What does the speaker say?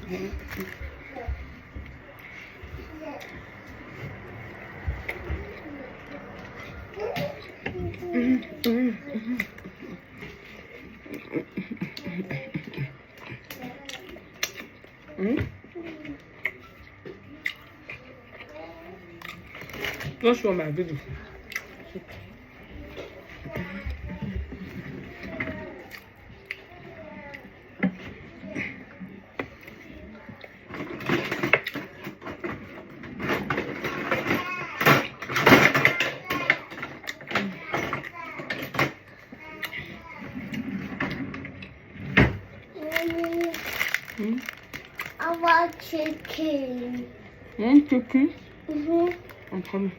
What's wrong with my video? I want chicken. You want chicken? Mm-hmm. I'm coming.